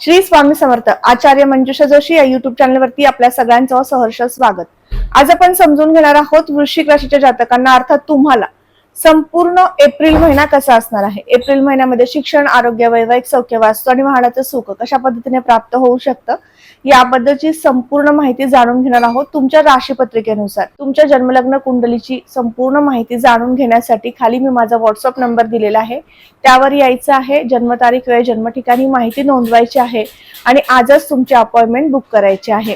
श्री स्वामी समर्थ. आचार्य मंजुषा जोशी या युट्यूब चॅनलवरती आपल्या सगळ्यांचं सहर्ष स्वागत. आज आपण समजून घेणार आहोत वृश्चिक राशीच्या जातकांना, अर्थात तुम्हाला संपूर्ण एप्रिल महिना कसा असणार आहे. एप्रिल महिन्यामध्ये शिक्षण, आरोग्य, वैवाहिक सौख्य, वास्तू आणि वाहनाचं सुख कशा पद्धतीने प्राप्त होऊ शकतं याबद्दलची संपूर्ण माहिती जाणून घेणार आहोत. तुमच्या राशीपत्रिकेनुसार तुमच्या जन्मलग्न कुंडलीची संपूर्ण माहिती जाणून घेण्यासाठी खाली मी माझा व्हॉट्सअप नंबर दिलेला आहे, त्यावर यायचं आहे. जन्मतारीख, वेळ, जन्म ठिकाणी माहिती नोंदवायची आहे आणि आजच तुमची अपॉइंटमेंट बुक करायची आहे.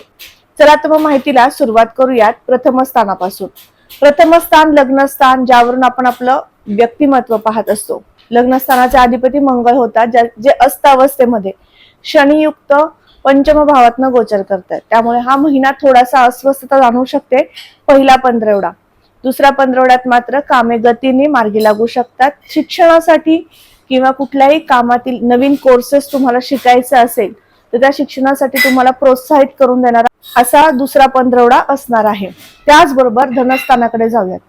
चला तर मग माहितीला सुरुवात करूयात प्रथम स्थानापासून. प्रथम स्थान लग्नस्थान, ज्यावरून आपण आपलं व्यक्तिमत्व पाहत असतो. लग्नस्थानाचे अधिपती मंगळ होता, जे अस्तावस्थेमध्ये शनियुक्त पंचम भावातनं गोचर करतात. त्यामुळे हा महिना थोडासा अस्वस्थता जाणवू शकते पहिला पंधरवडा. दुसऱ्या पंधरवड्यात मात्र कामे गतीने मार्गी लागू शकतात. शिक्षणासाठी किंवा कुठल्याही कामातील नवीन कोर्सेस तुम्हाला शिकायचा असेल तर त्या शिक्षणासाठी तुम्हाला प्रोत्साहित करून देणारा असा दुसरा पंधरवडा असणार आहे. त्याचबरोबर धनस्थानाकडे जाऊयात.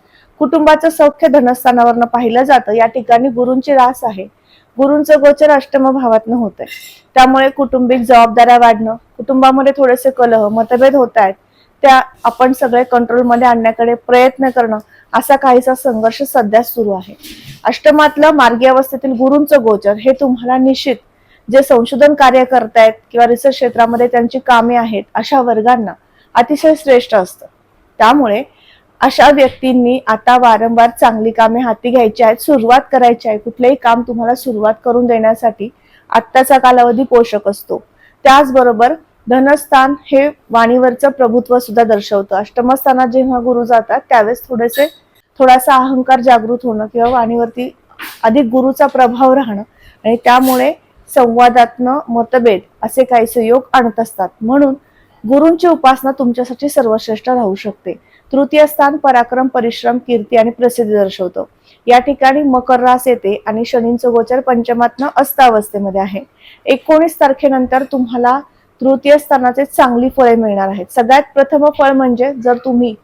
कुटुंबाचं सौख्य धनस्थानावरनं पाहिलं जातं. या ठिकाणी गुरूंची रास आहे. गुरूंचं गोचर अष्टम भावातनं होत आहे. त्यामुळे कौटुंबिक जबाबदाऱ्या वाढणं, कुटुंबामध्ये थोडेसे कलह, मतभेद होत आहेत, त्या आपण सगळे कंट्रोलमध्ये आणण्याकडे प्रयत्न करणं, असा काहीसा संघर्ष सध्या सुरू आहे. अष्टमातलं मार्गी अवस्थेतील गुरूंचं गोचर हे तुम्हाला निश्चित जे संशोधन कार्य करतायत किंवा रिसर्च क्षेत्रामध्ये त्यांची कामे आहेत अशा वर्गांना अतिशय श्रेष्ठ असतं. त्यामुळे अशा व्यक्तींनी आता वारंवार चांगली कामे हाती घ्यायची आहेत, सुरुवात करायची आहे. कुठलेही काम तुम्हाला सुरुवात करून देण्यासाठी आत्ताचा कालावधी पोषक असतो. त्याचबरोबर धनस्थान हे वाणीवरचं प्रभुत्व सुद्धा दर्शवतं. अष्टमस्थानात जेव्हा गुरु जातात त्यावेळेस थोडासा अहंकार जागृत होणं किंवा वाणीवरती अधिक गुरुचा प्रभाव राहणं आणि त्यामुळे संवादातनं मतभेद असे काहीसे योग आणत असतात. म्हणून गुरूंची उपासना तुमच्यासाठी सर्वश्रेष्ठ राहू शकते. तृतीय स्थान पराक्रम, परिश्रम, कीर्ती आणि प्रसिद्धी दर्शवतं. या ठिकाणी मकर रास येते आणि शनींचं गोचर पंचमातनं अस्तावस्थेमध्ये आहे. 19 तारखेनंतर तुम्हाला तृतीय स्थानाचे चांगली फळे मिळणार आहेत. सगळ्यात प्रथम फळ म्हणजे जर तुम्ही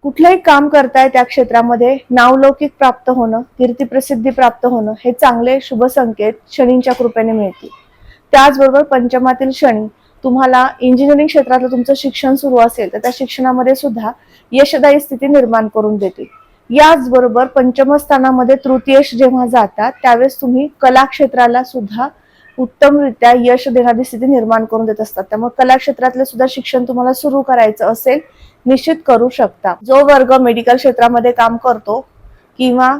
कुठलंही काम करताय त्या क्षेत्रामध्ये नावलौकिक प्राप्त होणं, कीर्ती प्रसिद्धी प्राप्त होणं हे चांगले शुभ संकेत शनींच्या कृपेने मिळतील. त्याचबरोबर पंचमातील शनी तुम्हाला इंजिनिअरिंग क्षेत्रातलं तुमचं शिक्षण सुरू असेल तर त्या शिक्षणामध्ये सुद्धा यशदायी स्थिती निर्माण करून देतील. याचबरोबर पंचम स्थानामध्ये तृतीयेश जेव्हा जातात त्यावेळेस तुम्ही कला क्षेत्राला सुद्धा उत्तमरित्या यश देणारी स्थिती निर्माण करून देत असतात. त्यामुळे कला क्षेत्रातलं सुद्धा शिक्षण तुम्हाला सुरू करायचं असेल निश्चित करू शकता. जो वर्ग मेडिकल क्षेत्रामध्ये काम करतो किंवा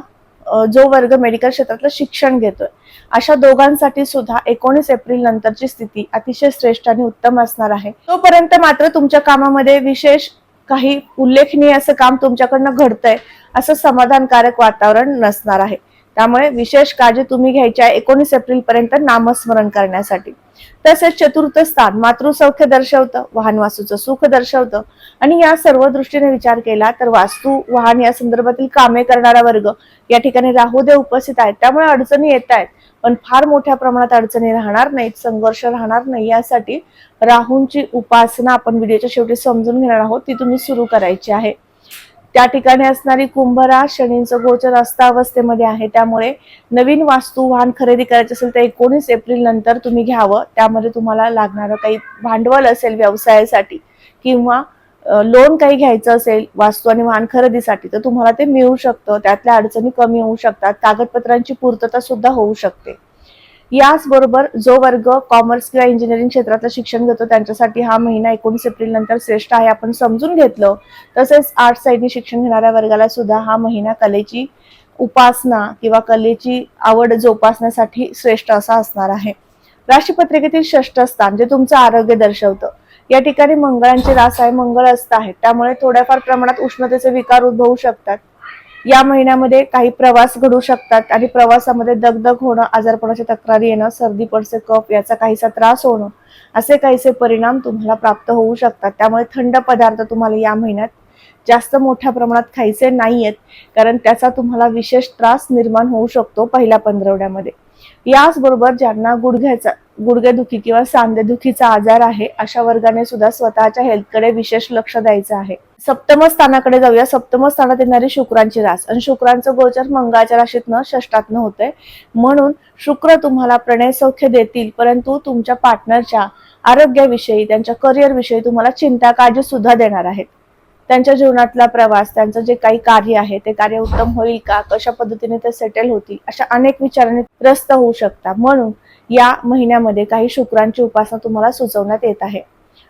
जो वर्ग मेडिकल क्षेत्रातलं शिक्षण घेतोय अशा दोघांसाठी सुद्धा 19 एप्रिल नंतरची स्थिती अतिशय श्रेष्ठ आणि उत्तम असणार आहे. तोपर्यंत मात्र तुमच्या कामामध्ये विशेष काही उल्लेखनीय असं काम तुमच्याकडनं घडतंय असं समाधानकारक वातावरण नसणार आहे. त्यामुळे विशेष काळजी तुम्ही घ्यायची आहे 19 एप्रिल पर्यंत नामस्मरण करण्यासाठी. तसेच चतुर्थ स्थान मातृसौख्य दर्शवतं, वाहन वास्तूचं सुख दर्शवतं आणि या सर्व दृष्टीने विचार केला तर वास्तू, वाहन या संदर्भातील कामे करणारा वर्ग या ठिकाणी राहुदेव उपस्थित आहेत. त्यामुळे अडचणी येत आहेत, पण फार मोठ्या प्रमाणात अडचणी राहणार नाहीत, संघर्ष राहणार नाही. यासाठी राहूंची उपासना आपण व्हिडिओच्या शेवटी समजून घेणार आहोत, ती तुम्ही सुरू करायची आहे. त्या ठिकाणी असणारी कुंभरा शनींचं गोचर अस्तावस्थेमध्ये आहे. त्यामुळे नवीन वास्तू, वाहन खरेदी करायचे असेल तर 19 एप्रिल नंतर तुम्ही घ्यावं. त्यामध्ये तुम्हाला लागणारं काही भांडवल असेल व्यवसायासाठी किंवा लोन काही घ्यायचं असेल वास्तू आणि वाहन खरेदीसाठी तर तुम्हाला ते मिळू शकतं. त्यातल्या अडचणी कमी होऊ शकतात. कागदपत्रांची पूर्तता सुद्धा होऊ शकते. याचबरोबर जो वर्ग कॉमर्स किंवा इंजिनिअरिंग क्षेत्रातलं शिक्षण घेतो त्यांच्यासाठी हा महिना 19 एप्रिल नंतर श्रेष्ठ आहे आपण समजून घेतलं. तसेच आर्ट्स साईडने शिक्षण घेणाऱ्या वर्गाला सुद्धा हा महिना कलेची उपासना किंवा कलेची आवड जोपासण्यासाठी श्रेष्ठ असा असणार आहे. राशीपत्रिकेतील 6ष्ठ स्थान जे तुमचं आरोग्य दर्शवतं. या ठिकाणी मंगळांची रास आहे, मंगळ असत आहे. त्यामुळे थोड्याफार प्रमाणात उष्णतेचे विकार उद्भवू शकतात. या महिन्यामध्ये काही प्रवास घडू शकतात आणि प्रवासामध्ये दगदग होणं, आजारपणाची तक्रारी येणं, सर्दी पडसे, कफ याचा काहीसा त्रास होणं असे काहीसे परिणाम तुम्हाला प्राप्त होऊ शकतात. त्यामुळे थंड पदार्थ तुम्हाला या महिन्यात जास्त मोठ्या प्रमाणात खायचे नाहीयेत, कारण त्याचा तुम्हाला विशेष त्रास निर्माण होऊ शकतो पहिल्या पंधरवड्यामध्ये. याचबरोबर ज्यांना गुडघ्याचा गुडघेदुखी किंवा सांधेदुखीचा आजार आहे अशा वर्गाने सुद्धा स्वतःच्या हेल्थकडे विशेष लक्ष द्यायचं आहे. सप्तम स्थानाकडे जाऊया. सप्तम स्थानात येणारी शुक्रांची रास आणि शुक्रांचं गोचर मंगळाच्या राशीतनं षष्टातनं होतंय. म्हणून शुक्र तुम्हाला प्रणय सौख्य देतील, परंतु तुमच्या पार्टनरच्या आरोग्याविषयी, त्यांच्या करिअर विषयी तुम्हाला चिंता काळजी सुद्धा देणार आहेत. त्यांच्या जीवनातला प्रवास, त्यांचं जे काही कार्य आहे ते कार्य उत्तम होईल का, कशा पद्धतीने ते सेटल होतील, अशा अनेक विचारांनी त्रस्त होऊ शकता. म्हणून या महिन्यामध्ये काही शुक्रांची उपासना तुम्हाला सुचवण्यात येत आहे.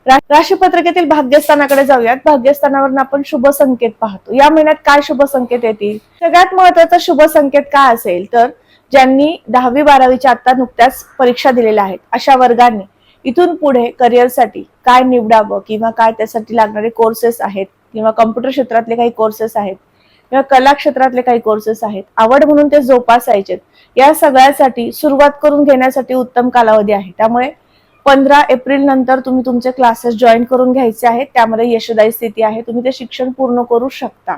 राशीपत्रिकेतील भाग्यस्थानाकडे जाऊयात. भाग्यस्थानावरून आपण शुभ संकेत पाहतो. या महिन्यात काय शुभ संकेत येतील? सगळ्यात महत्वाचा शुभ संकेत काय असेल तर ज्यांनी 10वी-12वीच्या आता नुकत्याच परीक्षा दिलेल्या आहेत अशा वर्गांनी इथून पुढे करिअरसाठी काय निवडावं किंवा काय त्यासाठी लागणारे कोर्सेस आहेत किंवा कम्प्युटर क्षेत्रातले काही कोर्सेस आहेत किंवा कला क्षेत्रातले काही कोर्सेस आहेत, आवड म्हणून ते जोपासायचे, या सगळ्यासाठी सुरुवात करून घेण्यासाठी उत्तम कालावधी आहे. त्यामुळे 15 एप्रिल नंतर तुम्ही तुमचे क्लासेस जॉईन करून घ्यायचे आहेत. त्यामध्ये यशदायी स्थिती आहे, तुम्ही ते शिक्षण पूर्ण करू शकता.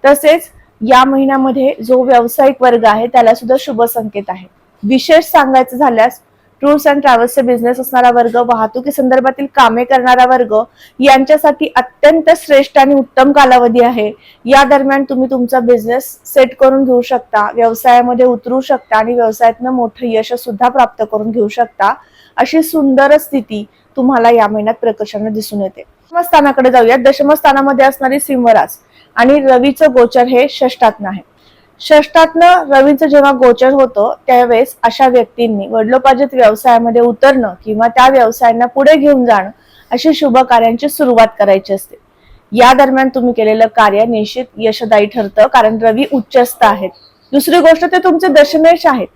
तसेच या महिन्यामध्ये जो व्यावसायिक वर्ग आहे त्याला सुद्धा शुभ संकेत आहे. विशेष सांगायचं झाल्यास टूर्स अँड ट्रॅव्हल्सचे बिझनेस असणारा वर्ग, वाहतुकी संदर्भातील कामे करणारा वर्ग यांच्यासाठी अत्यंत श्रेष्ठ आणि उत्तम कालावधी आहे. या दरम्यान तुम्ही तुमचा बिझनेस सेट करून घेऊ शकता, व्यवसायामध्ये उतरू शकता आणि व्यवसायातनं मोठं यश सुद्धा प्राप्त करून घेऊ शकता. अशी सुंदर स्थिती तुम्हाला या महिन्यात प्रकर्षाने दिसून येते. दशमस्थानाकडे जाऊयात. दशमस्थानामध्ये असणारी सिंहरास आणि रवीचं गोचर हे षष्ठातनं आहे. षष्ठातनं रवीचं जेव्हा गोचर होतं त्यावेळेस अशा व्यक्तींनी वडिलोपार्जित व्यवसायामध्ये उतरणं किंवा त्या व्यवसायांना पुढे घेऊन जाणं अशी शुभ कार्यांची सुरुवात करायची असते. या दरम्यान तुम्ही केलेलं कार्य निश्चित यशदायी ठरतं, कारण रवी उच्चस्थ आहेत. दुसरी गोष्ट ते तुमचे दशमेश आहेत.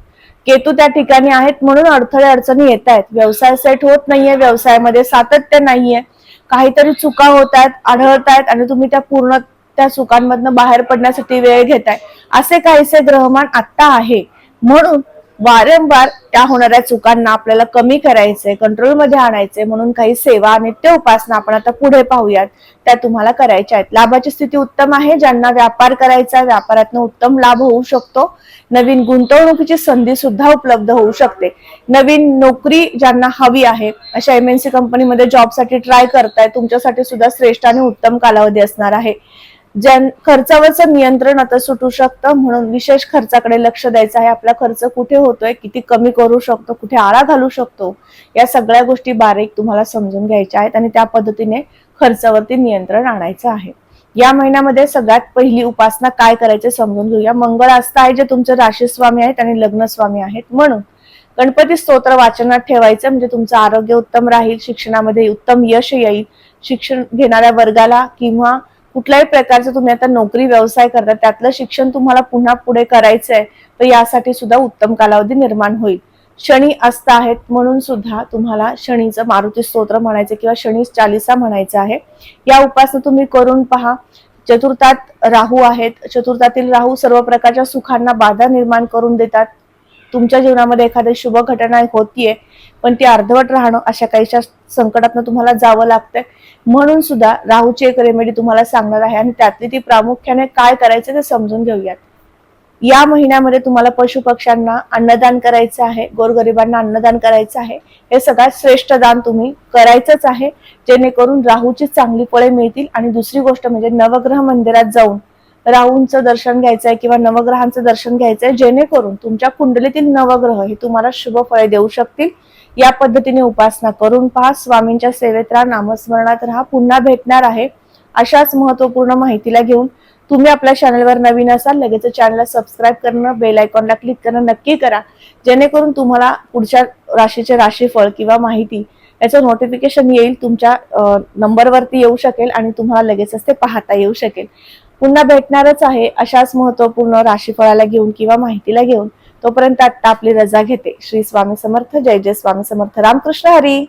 केतू त्या ठिकाणी आहेत म्हणून अडथळे अडचणी येत आहेत. व्यवसाय सेट होत नाहीये, व्यवसायामध्ये सातत्य नाहीये, काहीतरी चुका होत आहेत, आढळत आहेत आणि तुम्ही त्या चुकांमधनं बाहेर पडण्यासाठी वेळ घेताय. असे काहीसे ग्रहमान आता आहे. म्हणून वारंवार त्या होणाऱ्या चुकांना आपल्याला कमी करायचे, कंट्रोलमध्ये आणायचे. म्हणून काही सेवा नित्य उपासना आपण आता पुढे पाहूयात, त्या तुम्हाला करायच्या आहेत. लाभाची स्थिती उत्तम आहे. ज्यांना व्यापार करायचा, व्यापारातनं उत्तम लाभ होऊ शकतो. नवीन गुंतवणुकीची संधी सुद्धा उपलब्ध होऊ शकते. नवीन नोकरी ज्यांना हवी आहे अशा MNC कंपनीमध्ये जॉबसाठी ट्राय करताय, तुमच्यासाठी सुद्धा श्रेष्ठ आणि उत्तम कालावधी असणार आहे. खर्चावरचं नियंत्रण आता सुटू शकतं, म्हणून विशेष खर्चाकडे लक्ष द्यायचं आहे. आपला खर्च कुठे होतोय, किती कमी करू शकतो, कुठे आळा घालू शकतो, या सगळ्या गोष्टी बारीक तुम्हाला समजून घ्यायच्या आहेत आणि त्या पद्धतीने खर्चावरती नियंत्रण आणायचं आहे. या महिन्यामध्ये सगळ्यात पहिली उपासना काय करायचे समजून घेऊया. मंगळ आस्था आहे, जे तुमचे राशी स्वामी आहेत आणि लग्न स्वामी आहेत. म्हणून गणपती स्तोत्र वाचनात ठेवायचं, म्हणजे तुमचं आरोग्य उत्तम राहील, शिक्षणामध्ये उत्तम यश येईल. शिक्षण घेणाऱ्या वर्गाला किंवा कुठल्याही प्रकारचं तुम्ही आता नोकरी व्यवसाय करता त्यातलं शिक्षण तुम्हाला पुन्हा पुढे करायचंय तर यासाठी सुद्धा उत्तम कालावधी निर्माण होईल. शनी असता आहेत म्हणून सुद्धा तुम्हाला शनीचं मारुती स्तोत्र म्हणायचं किंवा शनी चालीसा म्हणायचं आहे. या उपासना तुम्ही करून पहा. चतुर्थात राहू आहेत. चतुर्थातील राहू सर्व प्रकारच्या सुखांना बाधा निर्माण करून देतात. तुमच्या जीवनामध्ये एखादी शुभ घटना होतीये पण ती अर्धवट राहणं, अशा काहीशा संकटातनं तुम्हाला जावं लागतंय. म्हणून सुद्धा राहूची एक रेमेडी तुम्हाला सांगणार आहे आणि त्यातली ती प्रामुख्याने काय करायचं ते समजून घेऊयात. या महिन्यामध्ये तुम्हाला पशु पक्ष्यांना अन्नदान करायचं आहे, गोरगरिबांना अन्नदान करायचं आहे. हे सगळ्यात श्रेष्ठ दान तुम्ही करायचंच आहे, जेणेकरून राहूची चांगली फळे मिळतील. आणि दुसरी गोष्ट म्हणजे नवग्रह मंदिरात जाऊन राहूंचं दर्शन घ्यायचंय किंवा नवग्रहांचं दर्शन घ्यायचंय, जेणेकरून तुमच्या कुंडलीतील नवग्रह हे तुम्हाला शुभ फळे देऊ शकतील. या पद्धतीने उपासना करून पहा. स्वामींच्या सेवेत राहा, नामस्मरणात राहा. पुन्हा भेटणार आहे अशाच महत्वपूर्ण माहितीला घेऊन. तुम्ही आपल्या चॅनलवर नवीन असाल, लगेच चॅनलला सबस्क्राईब करणं, बेल आयकॉनला क्लिक करणं नक्की करा, जेणेकरून तुम्हाला पुढच्या राशीचे राशीफळ किंवा माहिती याचं नोटिफिकेशन येईल, तुमच्या नंबरवरती येऊ शकेल आणि तुम्हाला लगेचच ते पाहता येऊ शकेल. पुन्हा भेटणारच आहे अशाच महत्वपूर्ण राशीफळाला घेऊन किंवा माहितीला घेऊन. तोपर्यंत आता आपली रजा घेते. श्री स्वामी समर्थ. जय जय स्वामी समर्थ. रामकृष्ण हरी.